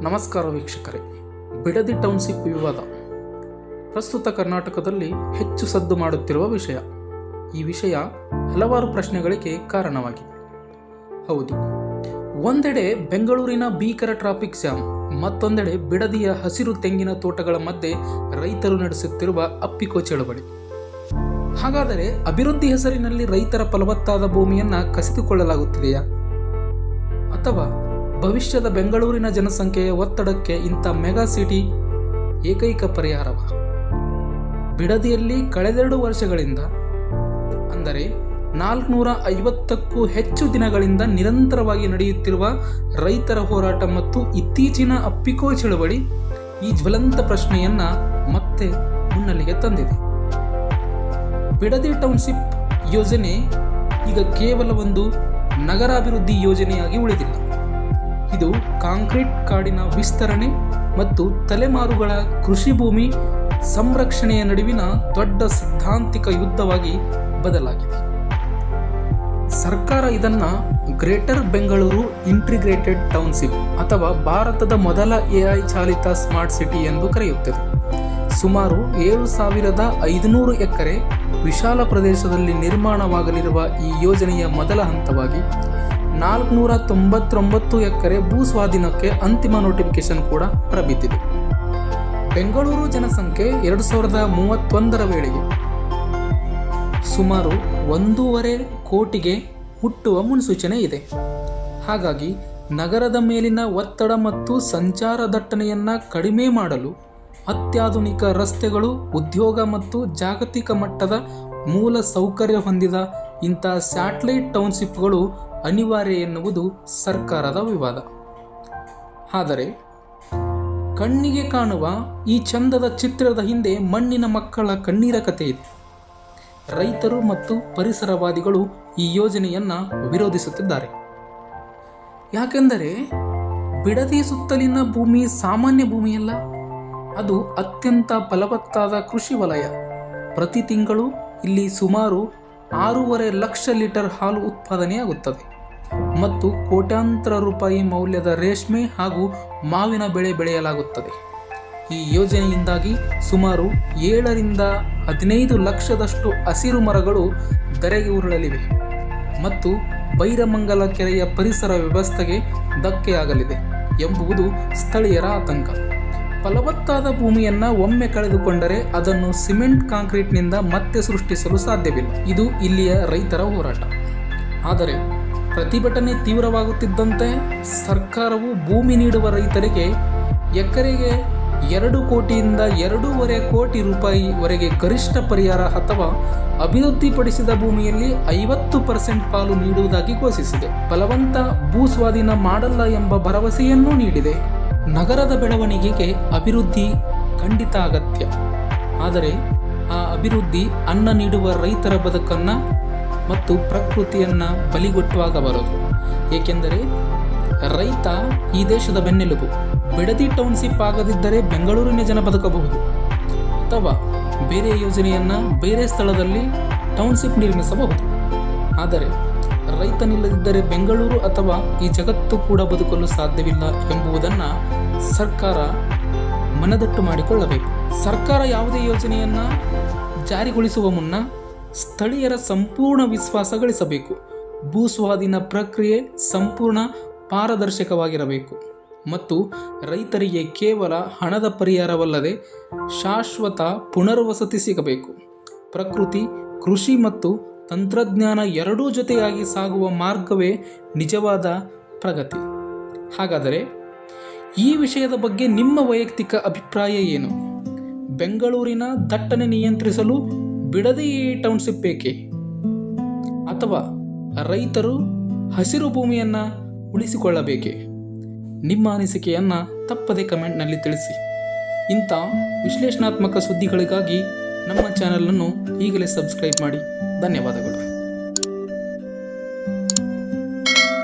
ನಮಸ್ಕಾರ ವೀಕ್ಷಕರೇ. ಬಿಡದಿ ಟೌನ್ಶಿಪ್ ವಿವಾದ ಪ್ರಸ್ತುತ ಕರ್ನಾಟಕದಲ್ಲಿ ಹೆಚ್ಚು ಸದ್ದು ಮಾಡುತ್ತಿರುವ ವಿಷಯ. ಈ ವಿಷಯ ಹಲವಾರು ಪ್ರಶ್ನೆಗಳಿಗೆ ಕಾರಣವಾಗಿದೆ. ಹೌದು, ಒಂದೆಡೆ ಬೆಂಗಳೂರಿನ ಭೀಕರ ಟ್ರಾಫಿಕ್ ಜಾಮ್, ಮತ್ತೊಂದೆಡೆ ಬಿಡದಿಯ ಹಸಿರು ತೆಂಗಿನ ತೋಟಗಳ ಮಧ್ಯೆ ರೈತರು ನಡೆಸುತ್ತಿರುವ ಅಪ್ಪಿಕೋ ಚಳವಳಿ. ಹಾಗಾದರೆ ಅಭಿವೃದ್ಧಿ ಹೆಸರಿನಲ್ಲಿ ರೈತರ ಫಲವತ್ತಾದ ಭೂಮಿಯನ್ನು ಕಸಿದುಕೊಳ್ಳಲಾಗುತ್ತಿದೆಯಾ, ಅಥವಾ ಭವಿಷ್ಯದ ಬೆಂಗಳೂರಿನ ಜನಸಂಖ್ಯೆಯ ಒತ್ತಡಕ್ಕೆ ಇಂಥ ಮೆಗಾ ಸಿಟಿ ಏಕೈಕ ಪರಿಹಾರವ? ಬಿಡದಿಯಲ್ಲಿ ಕಳೆದೆರಡು ವರ್ಷಗಳಿಂದ, ಅಂದರೆ 450ಕ್ಕೂ ಹೆಚ್ಚು ದಿನಗಳಿಂದ ನಿರಂತರವಾಗಿ ನಡೆಯುತ್ತಿರುವ ರೈತರ ಹೋರಾಟ ಮತ್ತು ಇತ್ತೀಚಿನ ಅಪ್ಪಿಕೋ ಚಳವಳಿ ಈ ಜ್ವಲಂತ ಪ್ರಶ್ನೆಯನ್ನ ಮತ್ತೆ ಮುನ್ನೆಲೆಗೆ ತಂದಿದೆ. ಬಿಡದಿ ಟೌನ್ಶಿಪ್ ಯೋಜನೆ ಈಗ ಕೇವಲ ಒಂದು ನಗರಾಭಿವೃದ್ಧಿ ಯೋಜನೆಯಾಗಿ ಉಳಿದಿಲ್ಲ. ಇದು ಕಾಂಕ್ರೀಟ್ ಕಾಡಿನ ವಿಸ್ತರಣೆ ಮತ್ತು ತಲೆಮಾರುಗಳ ಕೃಷಿ ಭೂಮಿ ಸಂರಕ್ಷಣೆಯ ನಡುವಿನ ದೊಡ್ಡ ಸಿದ್ಧಾಂತಿಕ ಯುದ್ಧವಾಗಿ ಬದಲಾಗಿದೆ. ಸರ್ಕಾರ ಇದನ್ನ ಗ್ರೇಟರ್ ಬೆಂಗಳೂರು ಇಂಟಿಗ್ರೇಟೆಡ್ ಟೌನ್ಶಿಪ್ ಅಥವಾ ಭಾರತದ ಮೊದಲ AI ಚಾಲಿತ ಸ್ಮಾರ್ಟ್ ಸಿಟಿ ಎಂದು ಕರೆಯುತ್ತದೆ. ಸುಮಾರು 7,500 ಎಕರೆ ವಿಶಾಲ ಪ್ರದೇಶದಲ್ಲಿ ನಿರ್ಮಾಣವಾಗಲಿರುವ ಈ ಯೋಜನೆಯ ಮೊದಲ ಹಂತವಾಗಿ 499 ಎಕರೆ ಭೂ ಸ್ವಾಧೀನಕ್ಕೆ ಅಂತಿಮ ನೋಟಿಫಿಕೇಶನ್ ಕೂಡ ಹೊರಬಿದ್ದಿದೆ. ಬೆಂಗಳೂರು ಜನಸಂಖ್ಯೆ 2031 ವೇಳೆಗೆ ಸುಮಾರು 1.5 ಕೋಟಿಗೆ ಹುಟ್ಟುವ ಮುನ್ಸೂಚನೆ ಇದೆ. ಹಾಗಾಗಿ ನಗರದ ಮೇಲಿನ ಒತ್ತಡ ಮತ್ತು ಸಂಚಾರ ದಟ್ಟಣೆಯನ್ನು ಕಡಿಮೆ ಮಾಡಲು ಅತ್ಯಾಧುನಿಕ ರಸ್ತೆಗಳು, ಉದ್ಯೋಗ ಮತ್ತು ಜಾಗತಿಕ ಮಟ್ಟದ ಮೂಲ ಸೌಕರ್ಯ ಹೊಂದಿದ ಇಂಥ ಸ್ಯಾಟಲೈಟ್ ಟೌನ್ಶಿಪ್ಗಳು ಅನಿವಾರ್ಯ ಎನ್ನುವುದು ಸರ್ಕಾರದ ವಿವಾದ. ಆದರೆ ಕಣ್ಣಿಗೆ ಕಾಣುವ ಈ ಚಂದದ ಚಿತ್ರದ ಹಿಂದೆ ಮಣ್ಣಿನ ಮಕ್ಕಳ ಕಣ್ಣೀರ ಕಥೆ ಇದೆ. ರೈತರು ಮತ್ತು ಪರಿಸರವಾದಿಗಳು ಈ ಯೋಜನೆಯನ್ನು ವಿರೋಧಿಸುತ್ತಿದ್ದಾರೆ. ಯಾಕೆಂದರೆ ಬಿಡದಿ ಸುತ್ತಲಿನ ಭೂಮಿ ಸಾಮಾನ್ಯ ಭೂಮಿಯಲ್ಲ, ಅದು ಅತ್ಯಂತ ಫಲವತ್ತಾದ ಕೃಷಿ ವಲಯ. ಪ್ರತಿ ತಿಂಗಳು ಇಲ್ಲಿ ಸುಮಾರು 6.5 ಲಕ್ಷ ಲೀಟರ್ ಹಾಲು ಉತ್ಪಾದನೆಯಾಗುತ್ತದೆ ಮತ್ತು ಕೋಟ್ಯಾಂತರ ರೂಪಾಯಿ ಮೌಲ್ಯದ ರೇಷ್ಮೆ ಹಾಗೂ ಮಾವಿನ ಬೆಳೆ ಬೆಳೆಯಲಾಗುತ್ತದೆ. ಈ ಯೋಜನೆಯಿಂದಾಗಿ ಸುಮಾರು 7ರಿಂದ 15 ಲಕ್ಷದಷ್ಟು ಹಸಿರು ಮರಗಳು ಧರೆಗೆ ಉರುಳಲಿವೆ ಮತ್ತು ಬೈರಮಂಗಲ ಕೆರೆಯ ಪರಿಸರ ವ್ಯವಸ್ಥೆಗೆ ಧಕ್ಕೆಯಾಗಲಿದೆ ಎಂಬುದು ಸ್ಥಳೀಯರ ಆತಂಕ. ಫಲವತ್ತಾದ ಭೂಮಿಯನ್ನು ಒಮ್ಮೆ ಕಳೆದುಕೊಂಡರೆ ಅದನ್ನು ಸಿಮೆಂಟ್ ಕಾಂಕ್ರೀಟ್ನಿಂದ ಮತ್ತೆ ಸೃಷ್ಟಿಸಲು ಸಾಧ್ಯವಿಲ್ಲ. ಇದು ಇಲ್ಲಿಯ ರೈತರ ಹೋರಾಟ. ಆದರೆ ಪ್ರತಿಭಟನೆ ತೀವ್ರವಾಗುತ್ತಿದ್ದಂತೆ ಸರ್ಕಾರವು ಭೂಮಿ ನೀಡುವ ರೈತರಿಗೆ ಎಕರೆಗೆ 2 ಕೋಟಿಯಿಂದ 2.5 ಕೋಟಿ ರೂಪಾಯಿವರೆಗೆ ಗರಿಷ್ಠ ಪರಿಹಾರ ಅಥವಾ ಅಭಿವೃದ್ಧಿಪಡಿಸಿದ ಭೂಮಿಯಲ್ಲಿ 50% ಪಾಲು ನೀಡುವುದಾಗಿ ಘೋಷಿಸಿದೆ. ಫಲವಂತ ಭೂ ಸ್ವಾಧೀನ ಮಾಡಲ್ಲ ಎಂಬ ಭರವಸೆಯನ್ನೂ ನೀಡಿದೆ. ನಗರದ ಬೆಳವಣಿಗೆಗೆ ಅಭಿವೃದ್ಧಿ ಖಂಡಿತ ಅಗತ್ಯ, ಆದರೆ ಆ ಅಭಿವೃದ್ಧಿ ಅನ್ನ ನೀಡುವ ರೈತರ ಬದುಕನ್ನು ಮತ್ತು ಪ್ರಕೃತಿಯನ್ನು ಬಲಿಗೊಟ್ಟುವಾಗಬಾರದು. ಏಕೆಂದರೆ ರೈತ ಈ ದೇಶದ ಬೆನ್ನೆಲುಬು. ಬಿಡದಿ ಟೌನ್ಶಿಪ್ ಆಗದಿದ್ದರೆ ಬೆಂಗಳೂರಿನ ಜನ ಬದುಕಬಹುದು, ಅಥವಾ ಬೇರೆ ಯೋಜನೆಯನ್ನು ಬೇರೆ ಸ್ಥಳದಲ್ಲಿ ಟೌನ್ಶಿಪ್ ನಿರ್ಮಿಸಬಹುದು. ಆದರೆ ರೈತನಿಲ್ಲದಿದ್ದರೆ ಬೆಂಗಳೂರು ಅಥವಾ ಈ ಜಗತ್ತು ಕೂಡ ಬದುಕಲು ಸಾಧ್ಯವಿಲ್ಲ ಎಂಬುದನ್ನು ಸರ್ಕಾರ ಮನದಟ್ಟು ಮಾಡಿಕೊಳ್ಳಬೇಕು. ಸರ್ಕಾರ ಯಾವುದೇ ಯೋಜನೆಯನ್ನು ಜಾರಿಗೊಳಿಸುವ ಮುನ್ನ ಸ್ಥಳೀಯರ ಸಂಪೂರ್ಣ ವಿಶ್ವಾಸ ಗಳಿಸಬೇಕು. ಭೂ ಸ್ವಾಧೀನ ಪ್ರಕ್ರಿಯೆ ಸಂಪೂರ್ಣ ಪಾರದರ್ಶಕವಾಗಿರಬೇಕು ಮತ್ತು ರೈತರಿಗೆ ಕೇವಲ ಹಣದ ಪರಿಹಾರವಲ್ಲದೆ ಶಾಶ್ವತ ಪುನರ್ವಸತಿ ಸಿಗಬೇಕು. ಪ್ರಕೃತಿ, ಕೃಷಿ ಮತ್ತು ತಂತ್ರಜ್ಞಾನ ಎರಡೂ ಜೊತೆಯಾಗಿ ಸಾಗುವ ಮಾರ್ಗವೇ ನಿಜವಾದ ಪ್ರಗತಿ. ಹಾಗಾದರೆ ಈ ವಿಷಯದ ಬಗ್ಗೆ ನಿಮ್ಮ ವೈಯಕ್ತಿಕ ಅಭಿಪ್ರಾಯ ಏನು? ಬೆಂಗಳೂರಿನ ದಟ್ಟಣೆ ನಿಯಂತ್ರಿಸಲು ಬಿಡದಿ ಟೌನ್ಶಿಪ್ ಬೇಕೆ, ಅಥವಾ ರೈತರು ಹಸಿರು ಭೂಮಿಯನ್ನು ಉಳಿಸಿಕೊಳ್ಳಬೇಕೆ? ನಿಮ್ಮ ಅನಿಸಿಕೆಯನ್ನು ತಪ್ಪದೆ ಕಮೆಂಟ್ನಲ್ಲಿ ತಿಳಿಸಿ. ಇಂಥ ವಿಶ್ಲೇಷಣಾತ್ಮಕ ಸುದ್ದಿಗಳಿಗಾಗಿ ನಮ್ಮ ಚಾನಲನ್ನು ಈಗಲೇ ಸಬ್ಸ್ಕ್ರೈಬ್ ಮಾಡಿ. ಧನ್ಯವಾದಗಳು.